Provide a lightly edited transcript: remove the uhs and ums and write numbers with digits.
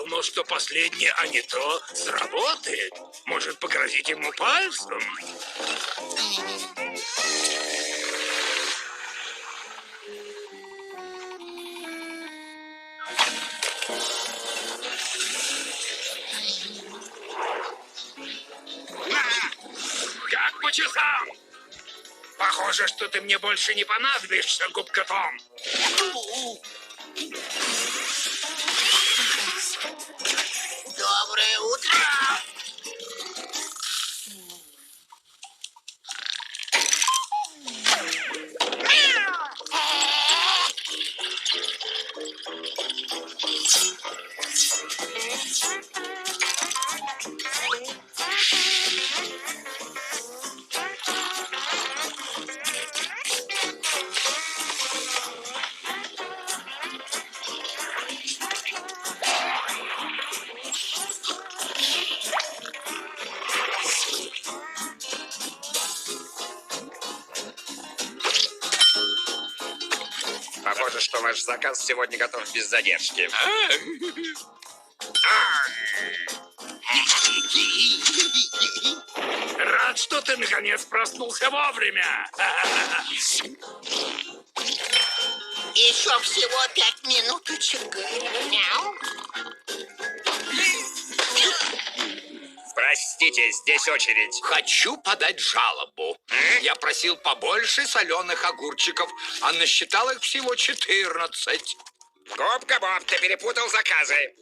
думал, что последнее, а не то, сработает. Может, погрозить ему пальцем? Как по часам? Похоже, что ты мне больше не понадобишься, губка Том. Доброе утро! Похоже, что ваш заказ сегодня готов без задержки. Рад, что ты наконец проснулся вовремя. Еще всего 5 минуточек. Мяу. Простите, здесь очередь. Хочу подать жалобу. Я просил побольше соленых огурчиков, а насчитал их всего 14. Губка Боб, ты перепутал заказы.